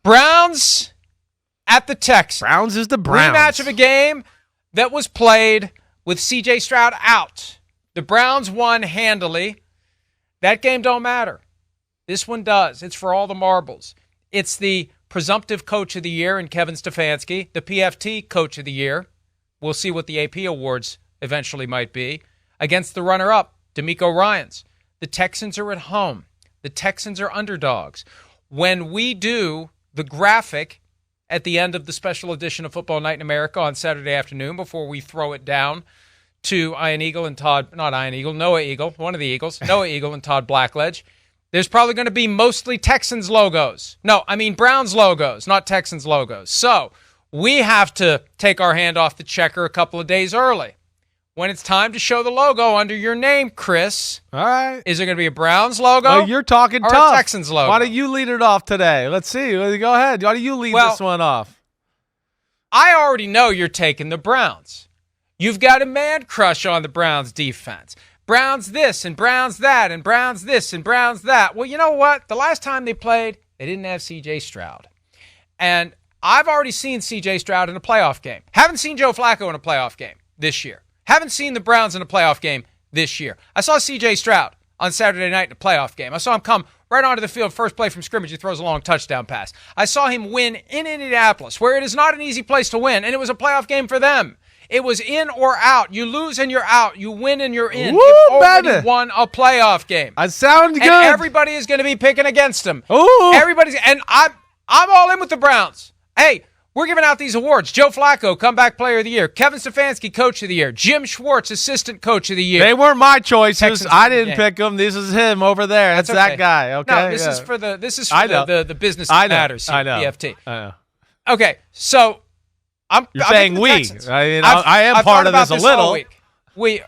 Browns at the Texans. Browns is the Browns. Rematch of a game that was played with CJ Stroud out. The Browns won handily. That game don't matter. This one does. It's for all the marbles. It's the presumptive coach of the year in Kevin Stefanski, the PFT coach of the year. We'll see what the AP awards eventually might be. Against the runner-up, DeMeco Ryans. The Texans are at home. The Texans are underdogs. When we do the graphic at the end of the special edition of Football Night in America on Saturday afternoon before we throw it down to Noah Eagle, one of the Eagles, Noah Eagle and Todd Blackledge, there's probably going to be mostly Texans logos. No, I mean Browns logos, not Texans logos. So we have to take our hand off the checker a couple of days early. When it's time to show the logo under your name, Chris. All right. Is it going to be a Browns logo? Well, you're talking or tough. A Texans logo? Why don't you lead it off today? Let's see. Go ahead. Why don't you lead this one off? I already know you're taking the Browns. You've got a man crush on the Browns defense. Browns this and Browns that and Browns this and Browns that. Well, you know what? The last time they played, they didn't have CJ Stroud. And I've already seen CJ Stroud in a playoff game. Haven't seen Joe Flacco in a playoff game this year. Haven't seen the Browns in a playoff game this year. I saw CJ Stroud on Saturday night in a playoff game. I saw him come right onto the field, first play from scrimmage. He throws a long touchdown pass. I saw him win in Indianapolis, where it is not an easy place to win, and it was a playoff game for them. It was in or out. You lose and you're out. You win and you're in. Woo, You've already baby. won a playoff game. I sound good. And everybody is going to be picking against them. Ooh. And I'm all in with the Browns. Hey, we're giving out these awards. Joe Flacco, Comeback Player of the Year. Kevin Stefanski, Coach of the Year. Jim Schwartz, Assistant Coach of the Year. They weren't my choices. Texans I didn't pick them. This is him over there. That's okay. that guy. Okay. No, this is for the business that matters. I know. PFT. I know. Okay, so You're saying we. I am I've part of thought this a about little. all week.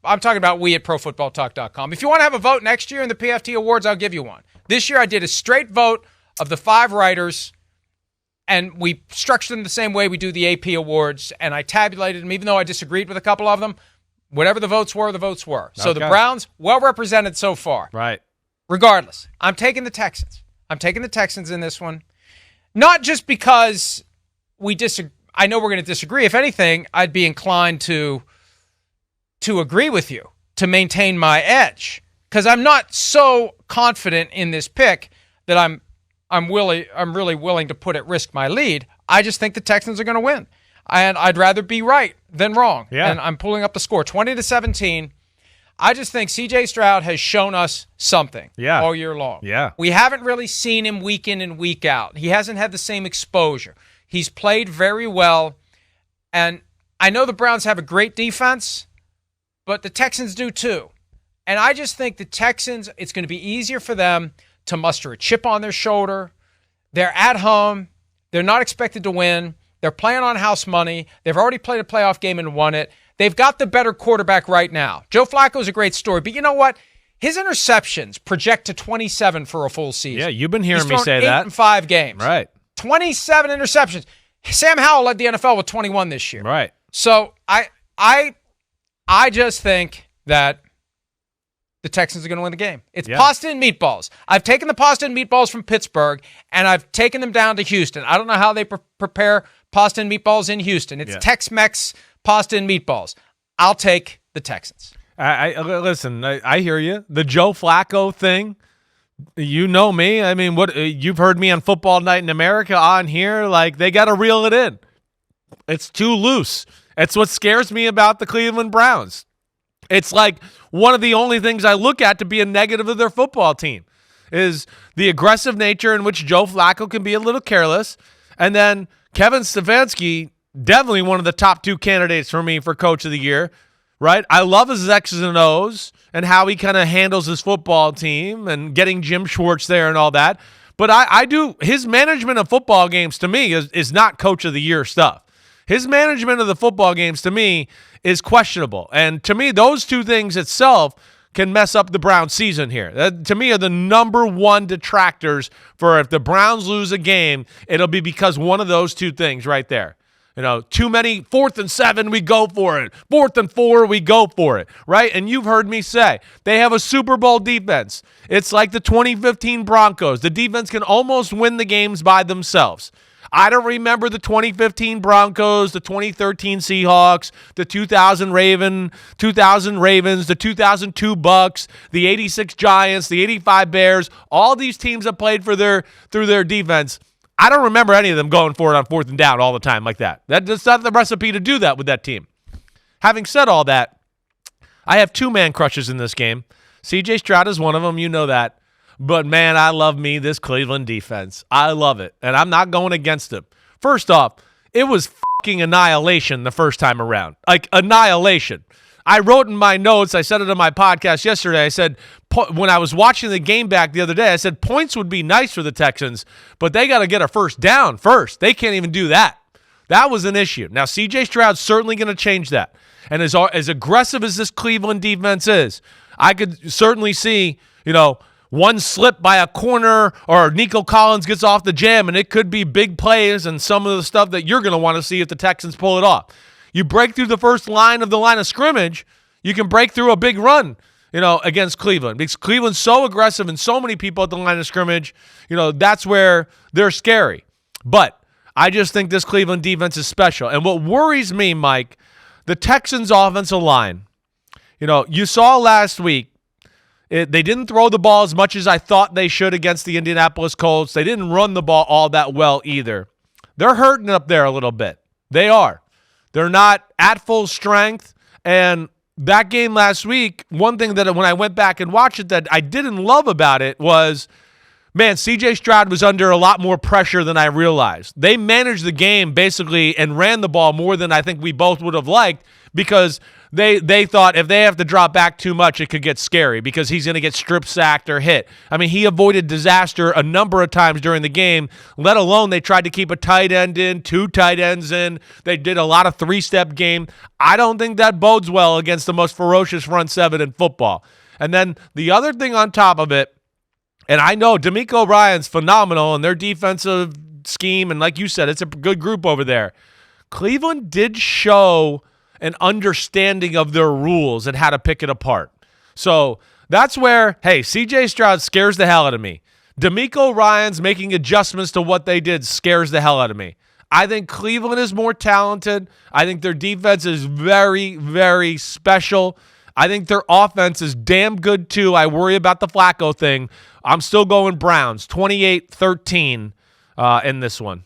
I'm talking about we at ProFootballTalk.com. If you want to have a vote next year in the PFT Awards, I'll give you one. This year I did a straight vote of the 5 writers, and we structured them the same way we do the AP Awards, and I tabulated them, even though I disagreed with a couple of them. Whatever the votes were, the votes were. So the Browns, well represented so far. Right. Regardless, I'm taking the Texans. I'm taking the Texans in this one. Not just because we disagree. I know we're going to disagree. If anything, I'd be inclined to agree with you, to maintain my edge, because I'm not so confident in this pick that I'm really willing to put at risk my lead. I just think the Texans are going to win, and I'd rather be right than wrong. Yeah. And I'm pulling up the score, 20-17. I just think CJ Stroud has shown us something all year long. Yeah. We haven't really seen him week in and week out. He hasn't had the same exposure. He's played very well, and I know the Browns have a great defense, but the Texans do too. And I just think the Texans, it's going to be easier for them to muster a chip on their shoulder. They're at home. They're not expected to win. They're playing on house money. They've already played a playoff game and won it. They've got the better quarterback right now. Joe Flacco is a great story, but you know what? His interceptions project to 27 for a full season. Yeah, you've been hearing He's me thrown say 8 that. in 5 games. Right. 27 interceptions. Sam Howell led the NFL with 21 this year. Right. So I just think that the Texans are going to win the game. It's pasta and meatballs. I've taken the pasta and meatballs from Pittsburgh, and I've taken them down to Houston. I don't know how they prepare pasta and meatballs in Houston. It's Tex-Mex pasta and meatballs. I'll take the Texans. Listen, I hear you. The Joe Flacco thing, you know me. I mean, what you've heard me on Football Night in America on here. Like, they got to reel it in. It's too loose. It's what scares me about the Cleveland Browns. It's like one of the only things I look at to be a negative of their football team is the aggressive nature in which Joe Flacco can be a little careless. And then Kevin Stefanski, definitely one of the top 2 candidates for me for Coach of the Year, right? I love his X's and O's and how he kind of handles his football team and getting Jim Schwartz there and all that. But I do, his management of football games to me is not Coach of the Year stuff. His management of the football games to me is questionable. And to me, those 2 things itself can mess up the Browns season here. That, to me, are the number 1 detractors for if the Browns lose a game, it'll be because one of those 2 things right there. Too many 4th and 7, we go for it. 4th and 4, we go for it, right? And you've heard me say, they have a Super Bowl defense. It's like the 2015 Broncos. The defense can almost win the games by themselves. I don't remember the 2015 Broncos, the 2013 Seahawks, the 2000 Ravens, the 2002 Bucks, the 86 Giants, the 85 Bears. All these teams that played through their defense. I don't remember any of them going for it on 4th and down all the time like that. That's not the recipe to do that with that team. Having said all that, I have 2-man crushes in this game. CJ Stroud is one of them. You know that. But, man, I love this Cleveland defense. I love it, and I'm not going against it. First off, it was fucking annihilation the first time around. Like, annihilation. I wrote in my notes, I said it on my podcast yesterday, I said, when I was watching the game back the other day, I said points would be nice for the Texans, but they got to get a first down first. They can't even do that. That was an issue. Now, CJ Stroud's certainly going to change that. And as aggressive as this Cleveland defense is, I could certainly see, one slip by a corner or Nico Collins gets off the jam, and it could be big plays and some of the stuff that you're going to want to see if the Texans pull it off. You break through the first line of the line of scrimmage, you can break through a big run, against Cleveland. Because Cleveland's so aggressive and so many people at the line of scrimmage, that's where they're scary. But I just think this Cleveland defense is special. And what worries me, Mike, the Texans' offensive line, you saw last week, they didn't throw the ball as much as I thought they should against the Indianapolis Colts. They didn't run the ball all that well either. They're hurting up there a little bit. They are. They're not at full strength. And that game last week, one thing that when I went back and watched it that I didn't love about it was, man, CJ Stroud was under a lot more pressure than I realized. They managed the game basically and ran the ball more than I think we both would have liked because they thought if they have to drop back too much, it could get scary because he's going to get strip sacked or hit. I mean, he avoided disaster a number of times during the game, let alone they tried to keep a tight end in, 2 tight ends in. They did a lot of 3-step game. I don't think that bodes well against the most ferocious front 7 in football. And then the other thing on top of it, and I know D'Amico Ryan's phenomenal in their defensive scheme, and like you said, it's a good group over there. Cleveland did show an understanding of their rules and how to pick it apart. So that's where, hey, CJ Stroud scares the hell out of me. D'Amico Ryan's making adjustments to what they did scares the hell out of me. I think Cleveland is more talented. I think their defense is very, very special. I think their offense is damn good too. I worry about the Flacco thing. I'm still going Browns, 28-13 in this one.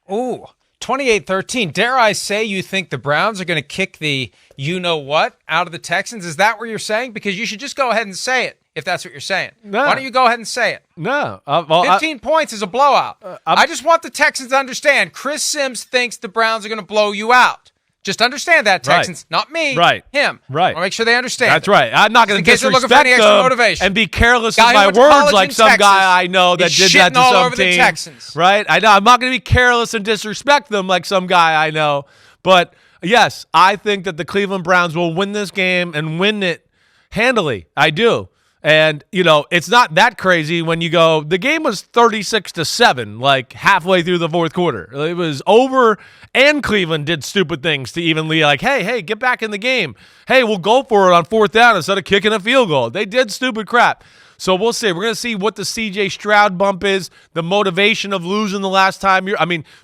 Ooh. 28-13. Dare I say you think the Browns are going to kick the you-know-what out of the Texans? Is that what you're saying? Because you should just go ahead and say it, if that's what you're saying. No. Why don't you go ahead and say it? No. 15 points is a blowout. I just want the Texans to understand. Chris Simms thinks the Browns are going to blow you out. Just understand that, Texans. Right. Not me. Right. Him. Right. I want to make sure they understand. That's right. I'm not going to disrespect them and be careless with my words like some guy I know that did that to all some over team. The Texans. Right? I know. I'm not going to be careless and disrespect them like some guy I know. But, yes, I think that the Cleveland Browns will win this game and win it handily. I do. And, it's not that crazy when you go, the game was 36-7, like halfway through the fourth quarter. It was over, and Cleveland did stupid things to even be like, hey, get back in the game. Hey, we'll go for it on 4th down instead of kicking a field goal. They did stupid crap. So we'll see. We're going to see what the CJ Stroud bump is, the motivation of losing the last time.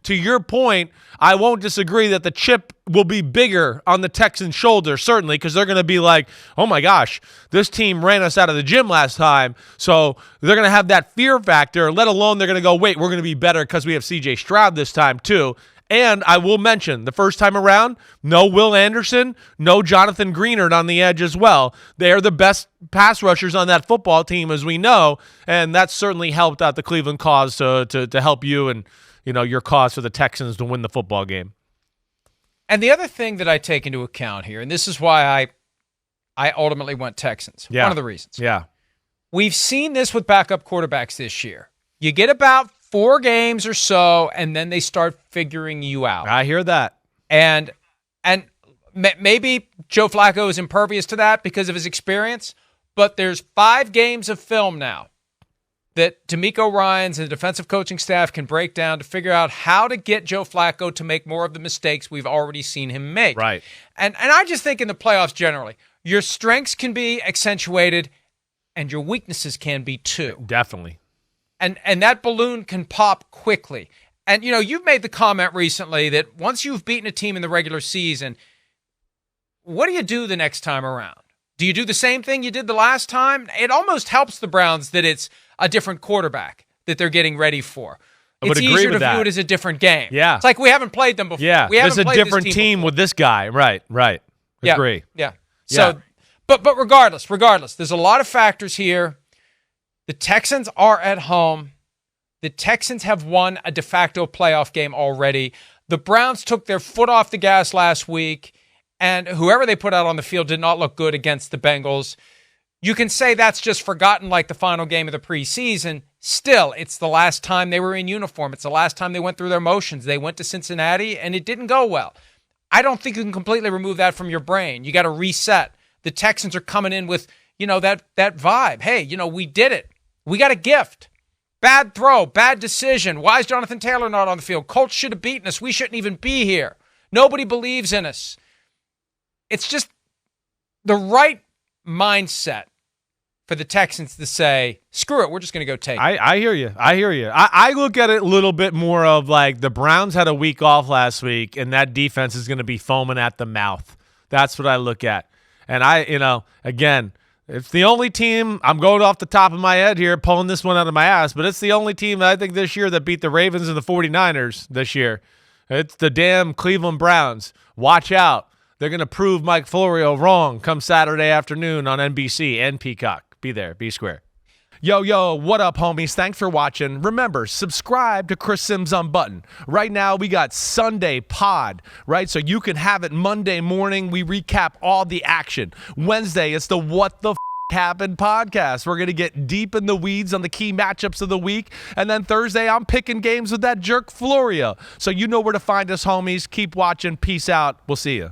To your point, I won't disagree that the chip will be bigger on the Texans' shoulder, certainly, because they're going to be like, oh my gosh, this team ran us out of the gym last time. So they're going to have that fear factor, let alone they're going to go, wait, we're going to be better because we have CJ Stroud this time too. And I will mention, the first time around, no Will Anderson, no Jonathan Greenard on the edge as well. They are the best pass rushers on that football team, as we know, and that certainly helped out the Cleveland cause to help you and your cause for the Texans to win the football game. And the other thing that I take into account here, and this is why I ultimately went Texans. Yeah. One of the reasons. Yeah. We've seen this with backup quarterbacks this year. You get about 4 games or so, and then they start figuring you out. I hear that. And maybe Joe Flacco is impervious to that because of his experience, but there's 5 games of film now that D'Amico Ryans and the defensive coaching staff can break down to figure out how to get Joe Flacco to make more of the mistakes we've already seen him make. Right. And I just think in the playoffs generally, your strengths can be accentuated and your weaknesses can be too. Definitely. And that balloon can pop quickly. And, you've made the comment recently that once you've beaten a team in the regular season, what do you do the next time around? Do you do the same thing you did the last time? It almost helps the Browns that it's a different quarterback that they're getting ready for. It's easier to view it as a different game. Yeah. It's like we haven't played them before. Yeah, there's a different team before. with this guy. Right. Agree. Yeah. So, but regardless, there's a lot of factors here. The Texans are at home. The Texans have won a de facto playoff game already. The Browns took their foot off the gas last week, and whoever they put out on the field did not look good against the Bengals. You can say that's just forgotten like the final game of the preseason. Still, it's the last time they were in uniform. It's the last time they went through their motions. They went to Cincinnati, and it didn't go well. I don't think you can completely remove that from your brain. You got to reset. The Texans are coming in with, that vibe. Hey, we did it. We got a gift. Bad throw, bad decision. Why is Jonathan Taylor not on the field? Colts should have beaten us. We shouldn't even be here. Nobody believes in us. It's just the right mindset for the Texans to say, screw it, we're just going to go take it. I hear you. I look at it a little bit more of like the Browns had a week off last week, and that defense is going to be foaming at the mouth. That's what I look at. And again, it's the only team, I'm going off the top of my head here, pulling this one out of my ass, but it's the only team that I think this year that beat the Ravens and the 49ers this year. It's the damn Cleveland Browns. Watch out. They're going to prove Mike Florio wrong come Saturday afternoon on NBC and Peacock. Be there. Be square. Yo, what up, homies? Thanks for watching. Remember, subscribe to Chris Simms Unbuttoned. Right now, we got Sunday Pod, right? So you can have it Monday morning. We recap all the action. Wednesday, it's the What the Happened podcast. We're going to get deep in the weeds on the key matchups of the week. And then Thursday, I'm picking games with that jerk Florio. So you know where to find us, homies. Keep watching. Peace out. We'll see you.